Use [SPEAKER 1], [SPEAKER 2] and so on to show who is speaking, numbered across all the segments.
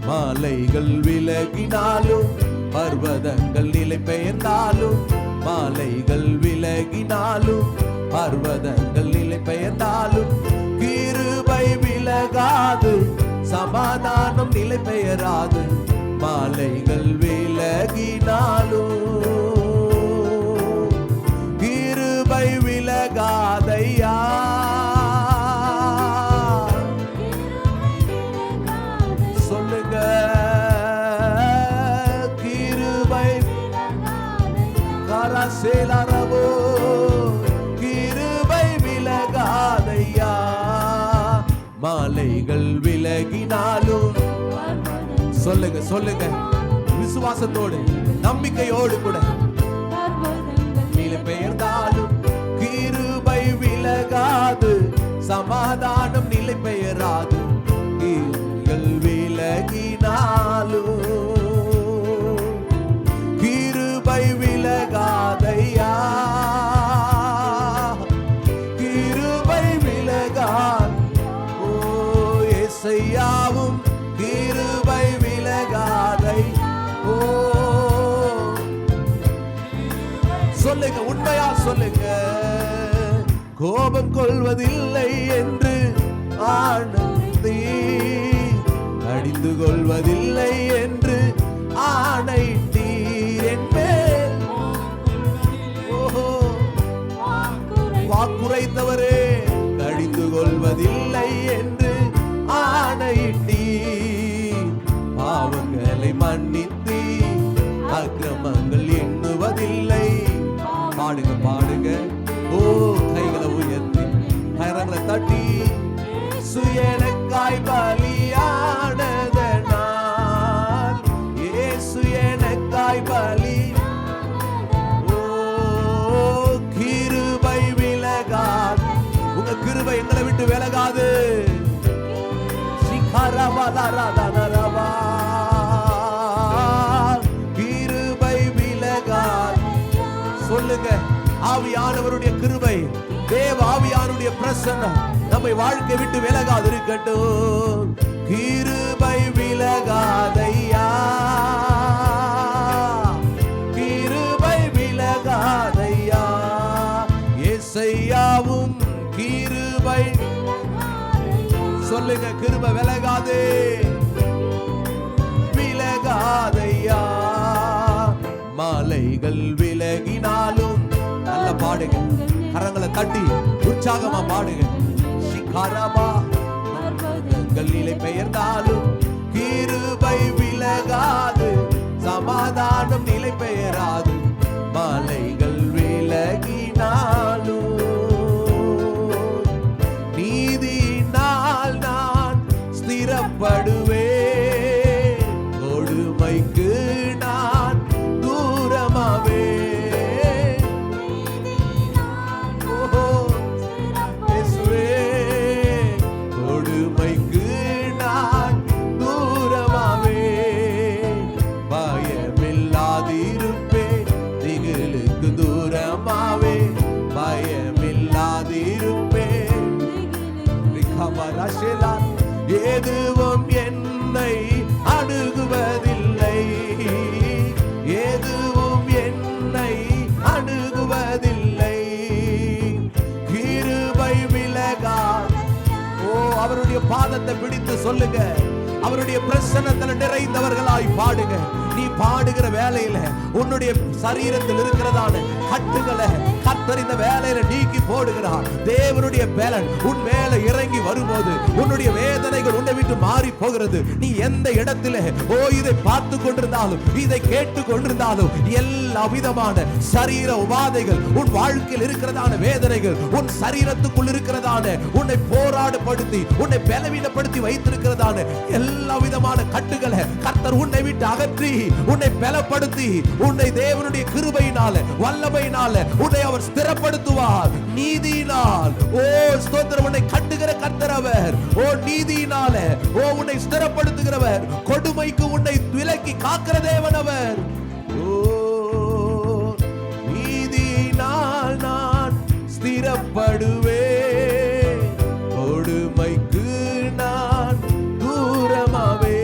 [SPEAKER 1] மாலைகள் விலகினாலும் பர்வதங்கள் நிலை பெயர்ந்தாலும், மாலைகள் விலகினாலும் பர்வதங்கள் நிலை பெயர்ந்தாலும், கிருபை விலகாது சமாதானம் நிலை பெயராது. மாலைகள் விலகினாலும் கிருபை விலகாதையா. சொல்லுங்க, கிருபை கரசேலரவோ, கிருபை விலகாதையா. மாலைகள் விலகினாலும், சொல்லுங்க சொல்லுங்க விசுவாசத்தோடு நம்பிக்கையோடு கூட, நிலை பெயர்ந்தாலும் கிருபை விலகாது சமாதானம் நிலை பெயராது. கிருபைகள் விலகினாலும் கிருபை விலகாதையா. கிருபை விலகாது. ஓ இயேசையாவும் கிருபை விலகாதை. ஓ சொல்லுங்க, உண்மையா சொல்லுங்க. கோபம் கொள்வதில்லை என்று ஆணைத்தீ, கடிந்து கொள்வதில்லை என்று ஆணைத்தீர் என்பேன். ஓஹோ, வாக்குரைத்தவரே, கடிந்து கொள்வதில்லை என்று ஆணையிட்டீர். பாவங்களை மன்னித்தீ, அக்கிரமங்கள் எண்ணுவதில்லை. பாடுங்க பாடுங்க, ஓ கைகளை உயர்த்தி கரங்களை தட்டி, சுயனக்காய் பலியானதனால், இயேசு எனக்காய் பலி. ஓ கிருபை விலகாது. உங்க கிருபை எங்களை விட்டு விலகாது. கிருபை விலகாது. சொல்லுங்க, ஆவியானவருடைய கிருபை, தேவ ஆவியானுடைய பிரசன்னம் நம்மை வாழ்க்கை விட்டு விலகாது இருக்கட்டும். கிருபை விலகாதையா. கிருபை விலகாதையா. இயேசையாவும் கிருபை. சொல்லுங்க, கிருபை விலகாதே, விலகாதையா. மாலைகள் விலகினாலும், நல்ல பாடுங்க, கரங்களை தட்டி உற்சாகமா பாடுங்க. சிகாரபா, பர்வதங்கள் நிலை பெயர்ந்தாலும் கிருபை விலகாது சமாதானம் நிலை பெயராது. மாலைகள் விலகினாலும் நீதியினால் நான் ஸ்திரப்படுவேன், கொடுமைக்கு நான் தூரமாவே. எதுவும் என்னை அணுகுவதில்லை, எதுவும் என்னை அணுகுவதில்லை. கிருபை விலகா. ஓ அவருடைய பாதத்தை பிடித்து சொல்லுங்க, அவருடைய பிரசன்னத்தில் நிறைந்தவர்களாய் பாடுங்க. நீ பாடுகிற வேலையில உன்னுடைய சரீரத்தில் இருக்கிறதான கட்டுகளை கர்த்தர் இந்த வேலையில நீக்கி போடுகிறார். தேவனுடைய பலன் உன் மேல இறங்கி வரும்போது உன்னுடைய வேதனைகள் உன்னை விட்டு மாறி போகிறது. நீ எந்த இடத்துல இதை பார்த்து கொண்டிருந்தாலும், இதை கேட்டு கொண்டிருந்தாலும், எல்லா விதமான சரீர உபாதைகள், உன் வாழ்க்கையில் இருக்கிறதான வேதனைகள், உன் சரீரத்துக்குள் இருக்கிறதான உன்னை போராடப்படுத்தி உன்னை பலவீனப்படுத்தி வைத்திருக்கிறதான எல்லா விதமான கட்டுகளை கர்த்தர் உன்னை விட்டு அகற்றி உன்னை பலப்படுத்தி உன்னை தேவனுடைய கிருபையினால வல்லமையினால உன்னை அவர் ஸ்திரப்படுத்துவார். நீதியினால் ஸ்தோத்திரம், உன்னை கட்டுகிற கர்த்தர் அவர். நீதியினால உன்னை ஸ்திரப்படுத்துகிறவர், கொடுமைக்கு உன்னை விலக்கி காக்கிற தேவன் அவர். நீதியினால் நான் ஸ்திரப்படுவேன், கொடுமைக்கு நான் தூரமாவே.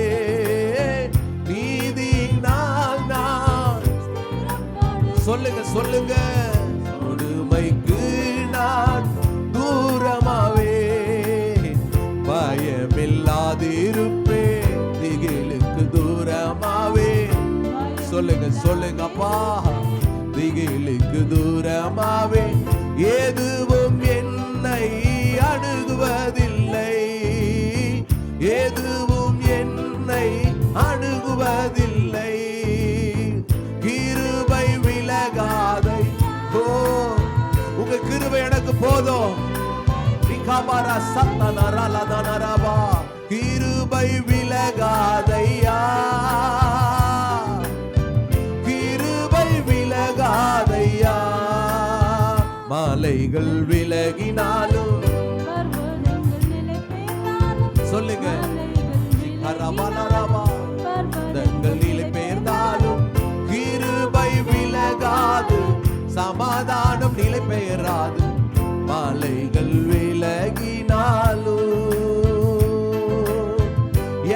[SPEAKER 1] சொல்லுங்க சொல்லுங்க. கொடுமைக்கு நான் தூரமாவே, பயமில்லாதிருப்பே, திகிலுக்கு தூரமாவே. சொல்லுங்க சொல்லுங்க அப்பா. திகிலுக்கு தூரமாவே, எதுவும் என்னை அணுகுவதில்லை, எதுவும் என்னை அணுகுவதில்லை. கிருபை விலகாதை. ஓ, உங்க கிருபை எனக்கு போதும். கிருபை விலகாதையா, கிருபை விலகாதையா. மலைகள் விலகினாலும், சொல்லுங்க, தங்கள் நிலை பெயர்ந்தாலும் கிருபை விலகாது, சமாதானம் நிலை பெயராது. மலைகள் விலகினாலும்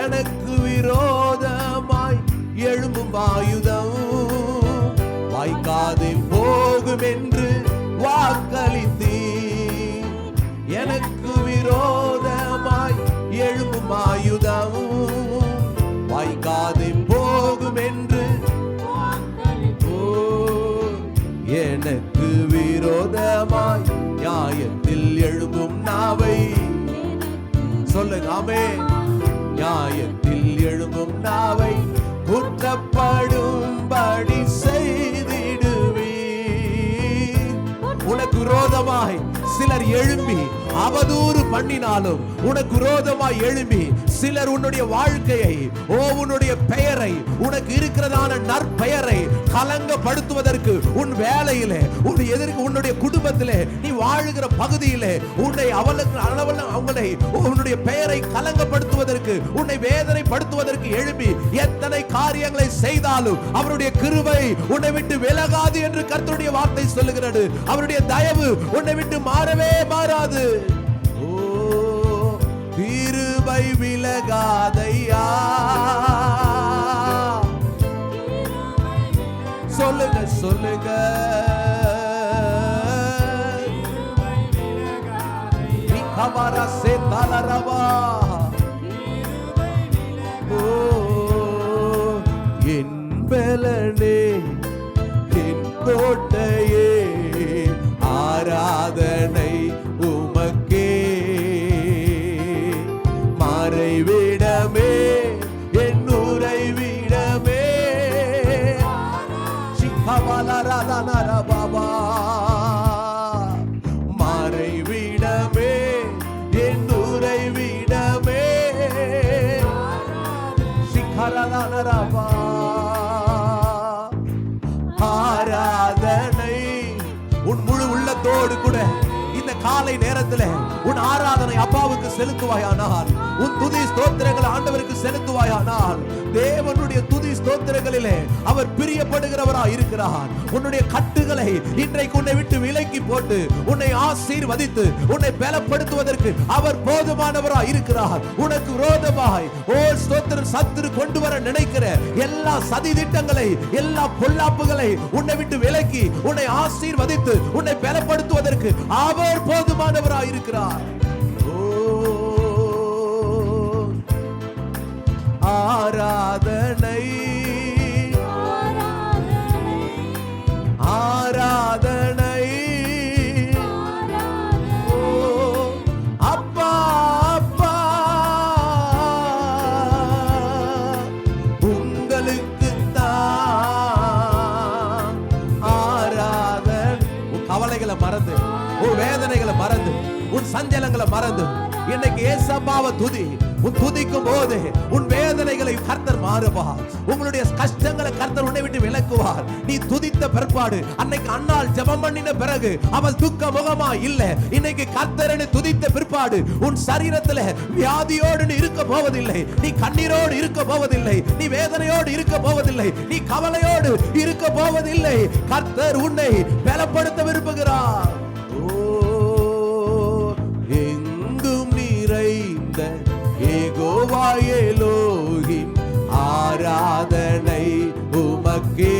[SPEAKER 1] எனக்கு விரோதமாய் எழும்பும் ஆயுதம் வாய்க்காது போகும் என்று வாக்களித்தீர். எனக்கு விரோதமாய் எழும்பும் ஆயுதம் வாய்க்காது போகும் என்று, எனக்கு விரோதமாய் நியாயத்தில் எழும்பும் நாவை, சொல்லுங்க ஆமே. நியாயத்தில் எழும்பும் நாவை குற்றப்படும்படி செய்திடுவீர். உனக்கு விரோதமாய் சிலர் எழும்பி அவதூறு பண்ணினாலும், உனக்கு விரோதமாய் எழும்பி சிலர் உன்னுடைய வாழ்க்கையை, உன்னுடைய பெயரை, உனக்கு இருக்கிறதான நற்பெயரை கலங்கப்படுத்துவதற்கு, உன் வேலையிலே, உன் எதிர்க்கு, உன்னுடைய குடும்பத்திலே, நீ வாழுகிற பகுதியிலே உன்னை அவங்களை உன்னுடைய பெயரை கலங்கப்படுத்துவதற்கு, உன்னை வேதனைப்படுத்துவதற்கு எழும்பி எத்தனை காரியங்களை செய்தாலும் அவருடைய கிருபை உன்னை விட்டு விலகாது என்று கர்த்தருடைய வார்த்தை சொல்லுகிறது. அவருடைய தயவு உன்னை விட்டு மாறவே மாறாது. கிருபை விலகாதையா, சொல்லுங்க சொல்லுங்க. என் பலனே, என் கோட்டையே, ஆராதனை உமக்கே. மறைவிடமே, என் உறைவிடமே, பாபா. மறைவிடமே, என் உறைவிடமே, சிக்கரதானரபா. ஆராதனை உன் முழு உள்ளத்தோடு கூட இந்த காலை நேரத்தில் உன் ஆராதனை அப்பாவுக்கு செலுத்துவாயானால், உன் துதி ஸ்தோத்திரங்களை ஆண்டவருக்கு செலுத்துவாயானால், தேவனுடைய துதி ஸ்தோத்திரங்களிலே அவர் பிரியப்படுகிறவராய் இருக்கிறார். உன்னுடைய கட்டுகளை இன்றைக்கு உன்னை விட்டு விலக்கி போட்டு உன்னை ஆசீர்வதித்து உன்னை பலப்படுத்துவதற்கு அவர் போதுமானவராய் இருக்கிறார். உனக்கு விரோதமாய் ஸ்தோத்திரம் சத்துரு கொண்டு வர நினைக்கிற எல்லா சதி திட்டங்களை, எல்லா பொல்லாப்புகளை உன்னை விட்டு விலக்கி உன்னை ஆசீர்வதித்து உன்னை பலப்படுத்துவதற்கு அவர் போதுமானவராய் இருக்கிறார். ஆராதனை, ஆராதனை, அப்பா அப்பா உங்களுக்கு தான் ஆராதனை. உன் கவலைகளை மறந்து, உன் வேதனைகளை மறந்து, உன் சஞ்சலங்களை மறந்து இன்னைக்கு ஏசப்பாவை துதி. உன் துதிக்கும் போது உன் வேதனைகளை கர்த்தர் மாறுவார். உங்களுடைய கஷ்டங்களை கர்த்தர் உன்னை விட்டு விலக்குவார். நீ துதித்த பிற்பாடு, அன்னைக்கு அன்னாள் ஜெபம் பண்ணின பிறகு அவள் துக்க முகமா இல்ல. இன்னைக்கு கர்த்தரை துதித்த பிற்பாடு உன் சரீரத்துல வியாதியோடு நீ இருக்க போவதில்லை, நீ கண்ணீரோடு இருக்க போவதில்லை, நீ வேதனையோடு இருக்க போவதில்லை, நீ கவலையோடு இருக்க போவதில்லை. கர்த்தர் உன்னை பலப்படுத்த விரும்புகிறார். எங்கும் நிறைந்த யெகோவா எலோஹிம், ஆராதனை உமக்கே.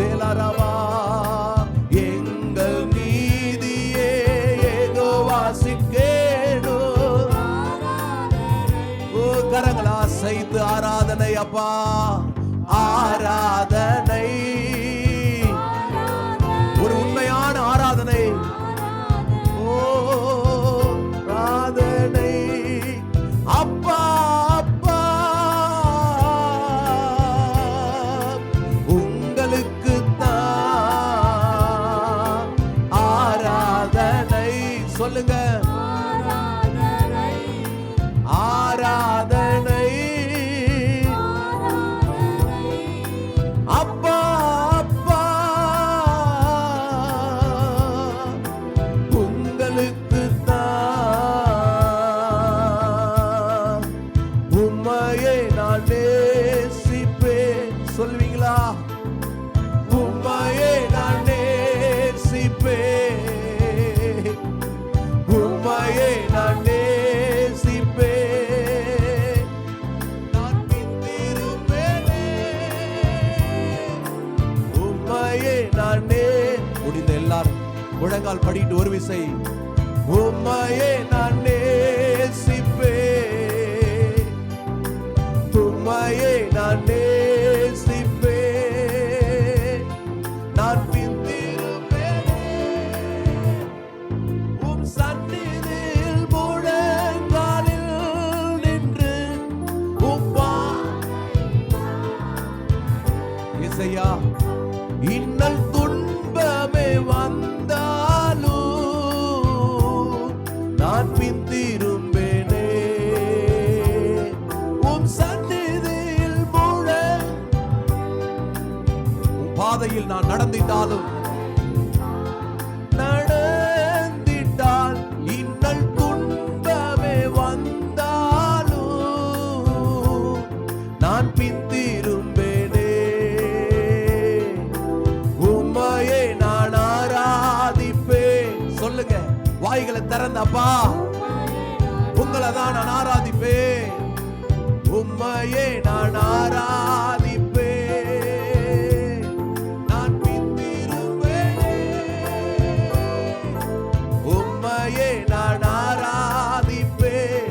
[SPEAKER 1] சேலரவா எங்கள் நீதியே ஏகோவாசிக்கேனோ. ஓ கரங்களா செய்து ஆராதனை அப்பா, ஆராதனை, ஒரு உண்மையான ஆராதனை. ஓ ஆராதனை அப்பா அப்பா உங்களுக்கு தான் ஆராதனை. சொல்லுங்க ஆராதனை அப்பா அப்பா உங்களுக்கு தான். உம்மையே நான் நேசிப்பேன். சொல்வீங்களா? உம்மையே நான் நேசிப்பேன், உம்மையே நான் நேசிப்பேன், நான் பின்திரும்பேனே. உம்மையே நான் முடிந்த எல்லாரும் முழங்கால் படிட்டு ஒரு விசை. உம்மையே நான் நேசிப்பேன், உம்மையே நான் நேசிப்பேன், நான் பின்திரும்பேனே. உம் சந்நிதியில் முழங்காலில் நின்று உப்பா இசையா இன்னல் துன்பமே வந்தாலும் நான் பின்திரும்பேனே. உம் சந்நிதியில் உம் பாதையில் நான் நடந்திட்டாலும் நடந்திட்டால் இன்னல் துன்பமே வந்தாலும் நான் பின்திரும்பேனே. உம்மையே நான் ஆராதிப்பேன். சொல்லுங்க வாய்களை திறந்தப்பா, உங்களை தான் நான் ஆராதிப்பேன். உம்மையே நான் ஆராதிப்பேன், நான் பின்திரும்பேனே. உம்மையே நான் ஆராதிப்பேன்.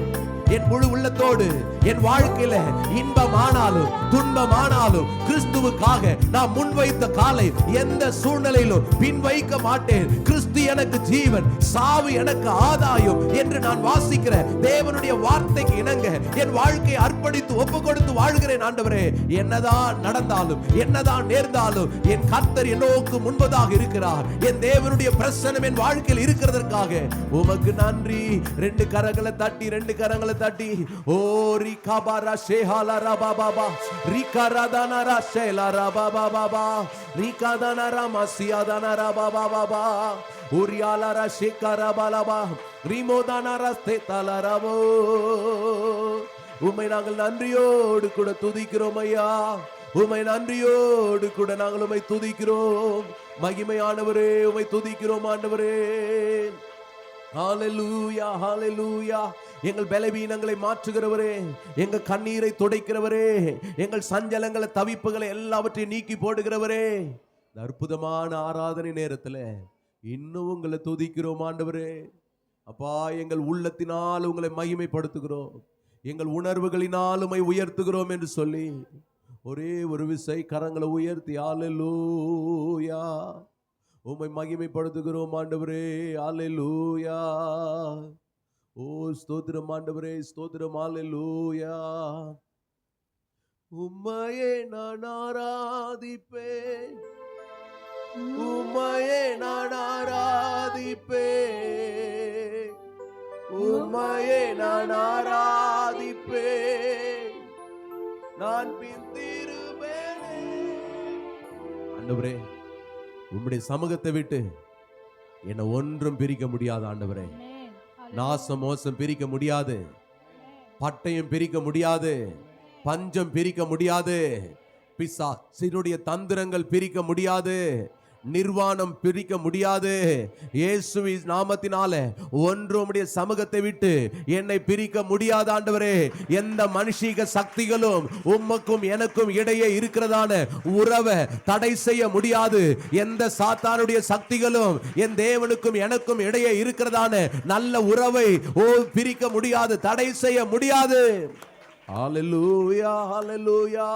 [SPEAKER 1] என் முழு உள்ளத்தோடு என் வாழ்க்கையில இன்பமானாலும் துன்பமானாலும் கிறிஸ்துவுக்காக நான் முன்வைத்த காலை எந்த சூழ்நிலையிலும் பின் வைக்க மாட்டேன். கிறிஸ்து எனக்கு ஜீவன், சாவு எனக்கு ஆதாயம் என்று நான் வாசிக்கிற தேவனுடைய வார்த்தைக்கு இணங்க என் வாழ்க்கையை அர்ப்பணித்து ஒப்பு கொடுத்து வாழ்கிறேன். ஆண்டவரே, என்னதான் நடந்தாலும் என்னதான் நேர்ந்தாலும் என் கர்த்தர் என்னோக்கு முன்பதாக இருக்கிறார். என் தேவனுடைய பிரசன்னம் என் வாழ்க்கையில் இருக்கிறதற்காக உமக்கு நன்றி. ரெண்டு கரங்களை தட்டி ஓ ரிகாபாரா ஷேஹாலா ரபாபாபா ரிகாராதானா ராஷேலா ரபாபாபா ரிகாதானா ராமசியாதானா ரபாபாபா உரியாலா ராஷேகாரா பாலபா ரிமோதானா ராஸ்தேதாலா ரபோ. உம்மை நாங்கள் நன்றியோடு கூட துதிக்கிறோம் ஐயா. உம்மை நன்றியோடு கூட நாங்கள் உம்மை துதிக்கிறோம். மகிமையானவரே, உம்மை துதிக்கிறோம் ஆண்டவரே. ஹalleluya ஹalleluya. எங்கள் பலவீனங்களை மாற்றுகிறவரே, எங்கள் கண்ணீரை துடைக்கிறவரே, எங்கள் சஞ்சலங்களை தவிப்புகளை எல்லாவற்றையும் நீக்கி போடுகிறவரே, இந்த அற்புதமான ஆராதனை நேரத்தில் இன்னும் உங்களை துதிக்கிறோம் ஆண்டவரே. அப்பா, எங்கள் உள்ளத்தினால் உங்களை மகிமைப்படுத்துகிறோம், எங்கள் உணர்வுகளினால் உம்மை உயர்த்துகிறோம் என்று சொல்லி ஒரே ஒரு விசை கரங்களை உயர்த்தி ஹalleluya உம்மை மகிமைப்படுத்துகிறோம் ஆண்டவரே. ஹalleluya. ஓ ஸ்தோத்திரம் ஆண்டவரே, ஸ்தோத்திரம். ஹalleluya. உம்மையே நான் ஆராதிப்பேன், உம்மையே நான் ஆராதிப்பேன், உம்மையே நான் ஆராதிப்பேன், நான் பின்திரும்பேனே. ஆண்டவரே, உம்முடைய சமூகத்தை விட்டு என்னை ஒன்றும் பிரிக்க முடியாது ஆண்டவரே. நாசம் மோசம் பிரிக்க முடியாது, பட்டயம் பிரிக்க முடியாது, பஞ்சம் பிரிக்க முடியாது, பிசாசினுடைய தந்திரங்கள் பிரிக்க முடியாது. நிர்வாணம் பிரிக்க முடியாது. இயேசுவின் நாமத்தினாலே ஒன்று உம்முடைய சமூகத்தை விட்டு என்னை பிரிக்க முடியாது ஆண்டவரே. எந்த மனுஷீக சக்திகளும் உமக்கும் எனக்கும் இடையே இருக்கிறதான உறவை தடை செய்ய முடியாது. எந்த சாத்தானுடைய சக்திகளும் என் தேவனுக்கும் எனக்கும் இடையே இருக்கிறதான நல்ல உறவை பிரிக்க முடியாது, தடை செய்ய முடியாது. ஹல்லேலூயா, ஹல்லேலூயா.